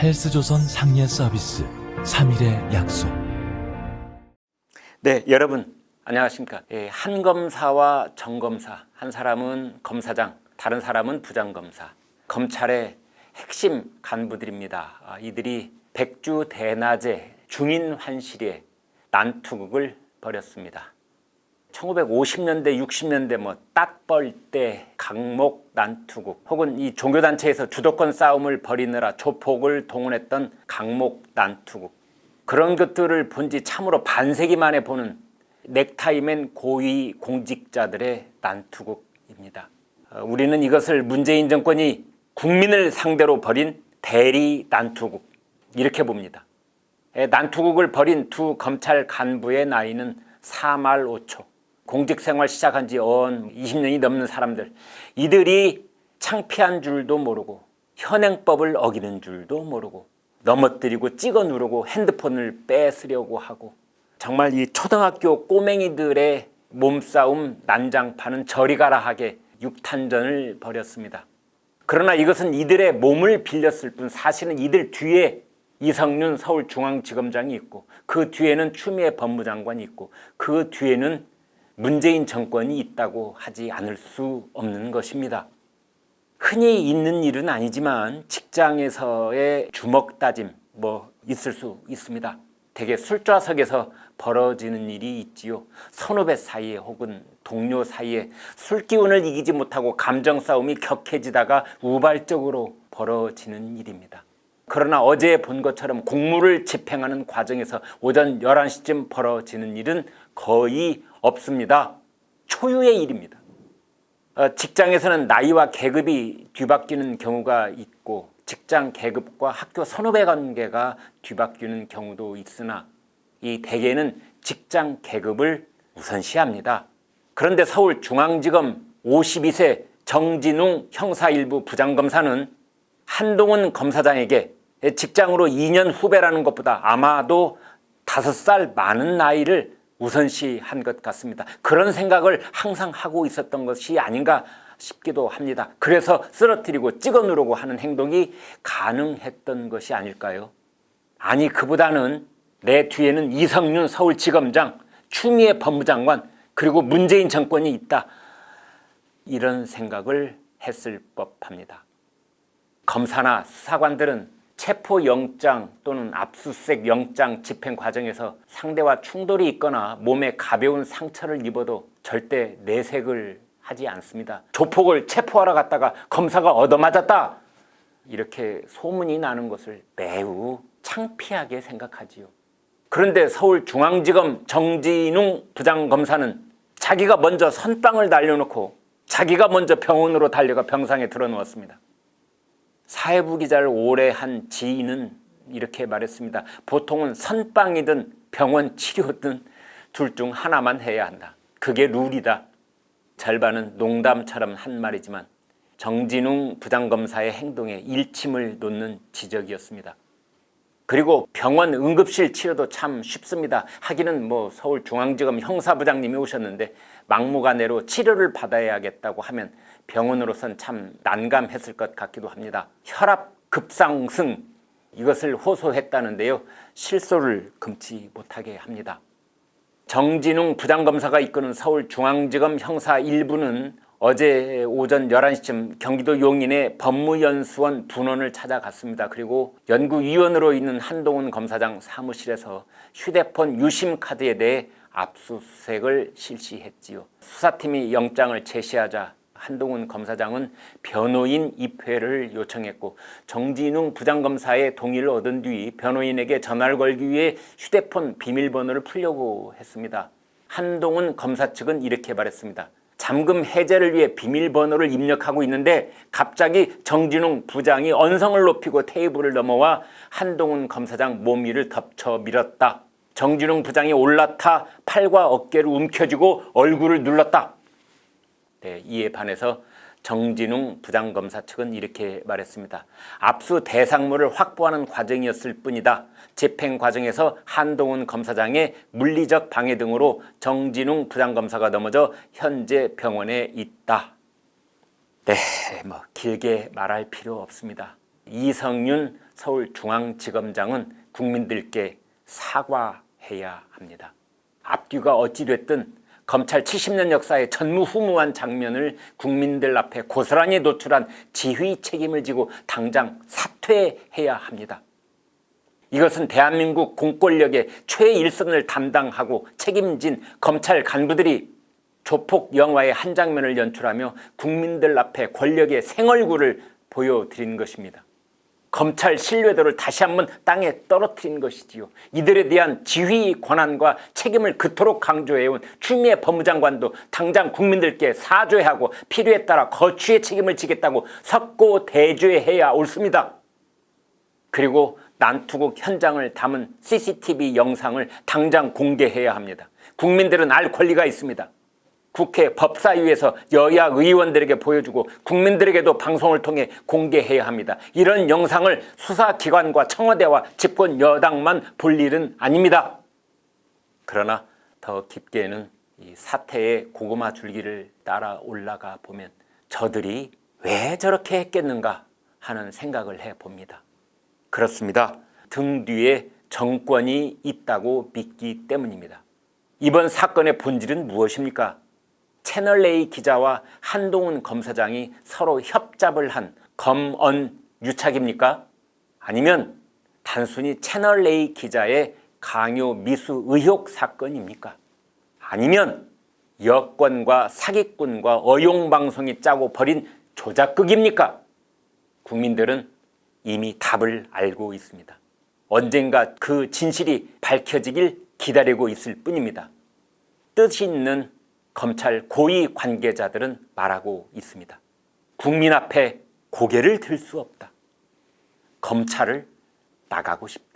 헬스조선 상례 서비스 3일의 약속. 네, 여러분 안녕하십니까. 한 검사와 정검사, 한 사람은 검사장, 다른 사람은 부장검사, 검찰의 핵심 간부들입니다. 이들이 백주대낮에 중인환실에 난투극을 벌였습니다. 1950년대, 60년대 딱벌 때 강목 난투극, 혹은 이 종교단체에서 주도권 싸움을 벌이느라 조폭을 동원했던 강목 난투극, 그런 것들을 본 지 참으로 반세기 만에 보는 넥타이맨 고위 공직자들의 난투극입니다. 우리는 이것을 문재인 정권이 국민을 상대로 벌인 대리 난투극, 이렇게 봅니다. 난투극을 벌인 두 검찰 간부의 나이는 4말 5초. 공직생활 시작한 지 20년이 넘는 사람들, 이들이 창피한 줄도 모르고 현행법을 어기는 줄도 모르고 넘어뜨리고 찍어 누르고 핸드폰을 뺏으려고 하고, 정말 이 초등학교 꼬맹이들의 몸싸움 난장판은 저리 가라 하게 육탄전을 벌였습니다. 그러나 이것은 이들의 몸을 빌렸을 뿐, 사실은 이들 뒤에 이성윤 서울중앙지검장이 있고, 그 뒤에는 추미애 법무장관이 있고, 그 뒤에는 문재인 정권이 있다고 하지 않을 수 없는 것입니다. 흔히 있는 일은 아니지만 직장에서의 주먹 다짐 있을 수 있습니다. 대개 술좌석에서 벌어지는 일이 있지요. 선후배 사이에 혹은 동료 사이에 술 기운을 이기지 못하고 감정 싸움이 격해지다가 우발적으로 벌어지는 일입니다. 그러나 어제 본 것처럼 공무를 집행하는 과정에서 오전 11시쯤 벌어지는 일은 거의 없습니다. 초유의 일입니다. 직장에서는 나이와 계급이 뒤바뀌는 경우가 있고, 직장 계급과 학교 선후배 관계가 뒤바뀌는 경우도 있으나, 이 대개는 직장 계급을 우선시합니다. 그런데 서울중앙지검 52세 정진웅 형사 1부 부장검사는 한동훈 검사장에게 직장으로 2년 후배라는 것보다 아마도 5살 많은 나이를 우선시한 것 같습니다. 그런 생각을 항상 하고 있었던 것이 아닌가 싶기도 합니다. 그래서 쓰러뜨리고 찍어 누르고 하는 행동이 가능했던 것이 아닐까요? 아니, 그보다는 내 뒤에는 이성윤 서울지검장, 추미애 법무장관, 그리고 문재인 정권이 있다, 이런 생각을 했을 법합니다. 검사나 수사관들은 체포영장 또는 압수수색 영장 집행 과정에서 상대와 충돌이 있거나 몸에 가벼운 상처를 입어도 절대 내색을 하지 않습니다. 조폭을 체포하러 갔다가 검사가 얻어맞았다, 이렇게 소문이 나는 것을 매우 창피하게 생각하지요. 그런데 서울중앙지검 정진웅 부장검사는 자기가 먼저 선빵을 날려놓고 자기가 먼저 병원으로 달려가 병상에 들어누웠습니다. 사회부 기자를 오래 한 지인은 이렇게 말했습니다. 보통은 선빵이든 병원 치료든 둘 중 하나만 해야 한다. 그게 룰이다. 절반은 농담처럼 한 말이지만 정진웅 부장검사의 행동에 일침을 놓는 지적이었습니다. 그리고 병원 응급실 치료도 참 쉽습니다. 하기는 서울중앙지검 형사부장님이 오셨는데 막무가내로 치료를 받아야겠다고 하면 병원으로선 참 난감했을 것 같기도 합니다. 혈압 급상승, 이것을 호소했다는데요, 실소를 금치 못하게 합니다. 정진웅 부장검사가 이끄는 서울중앙지검 형사 1부는 어제 오전 11시쯤 경기도 용인의 법무연수원 분원을 찾아갔습니다. 그리고 연구위원으로 있는 한동훈 검사장 사무실에서 휴대폰 유심카드에 대해 압수수색을 실시했지요. 수사팀이 영장을 제시하자 한동훈 검사장은 변호인 입회를 요청했고, 정진웅 부장검사의 동의를 얻은 뒤 변호인에게 전화를 걸기 위해 휴대폰 비밀번호를 풀려고 했습니다. 한동훈 검사 측은 이렇게 말했습니다. 잠금 해제를 위해 비밀번호를 입력하고 있는데 갑자기 정진웅 부장이 언성을 높이고 테이블을 넘어와 한동훈 검사장 몸 위를 덮쳐 밀었다. 정진웅 부장이 올라타 팔과 어깨를 움켜쥐고 얼굴을 눌렀다. 이에 반해서 정진웅 부장검사 측은 이렇게 말했습니다. 압수 대상물을 확보하는 과정이었을 뿐이다. 집행 과정에서 한동훈 검사장의 물리적 방해 등으로 정진웅 부장검사가 넘어져 현재 병원에 있다. 네, 길게 말할 필요 없습니다. 이성윤 서울중앙지검장은 국민들께 사과해야 합니다. 앞뒤가 어찌됐든 검찰 70년 역사의 전무후무한 장면을 국민들 앞에 고스란히 노출한 지휘 책임을 지고 당장 사퇴해야 합니다. 이것은 대한민국 공권력의 최일선을 담당하고 책임진 검찰 간부들이 조폭 영화의 한 장면을 연출하며 국민들 앞에 권력의 생얼굴을 보여드린 것입니다. 검찰 신뢰도를 다시 한번 땅에 떨어뜨린 것이지요. 이들에 대한 지휘 권한과 책임을 그토록 강조해온 추미애 법무장관도 당장 국민들께 사죄하고 필요에 따라 거취의 책임을 지겠다고 석고대죄해야 옳습니다. 그리고 난투극 현장을 담은 CCTV 영상을 당장 공개해야 합니다. 국민들은 알 권리가 있습니다. 국회 법사위에서 여야 의원들에게 보여주고 국민들에게도 방송을 통해 공개해야 합니다. 이런 영상을 수사기관과 청와대와 집권 여당만 볼 일은 아닙니다. 그러나 더 깊게는 이 사태의 고구마 줄기를 따라 올라가 보면 저들이 왜 저렇게 했겠는가 하는 생각을 해봅니다. 그렇습니다. 등 뒤에 정권이 있다고 믿기 때문입니다. 이번 사건의 본질은 무엇입니까? 채널A 기자와 한동훈 검사장이 서로 협잡을 한 검언 유착입니까? 아니면 단순히 채널A 기자의 강요 미수 의혹 사건입니까? 아니면 여권과 사기꾼과 어용방송이 짜고 벌인 조작극입니까? 국민들은 이미 답을 알고 있습니다. 언젠가 그 진실이 밝혀지길 기다리고 있을 뿐입니다. 뜻이 있는 검찰 고위 관계자들은 말하고 있습니다. 국민 앞에 고개를 들 수 없다. 검찰을 나가고 싶다.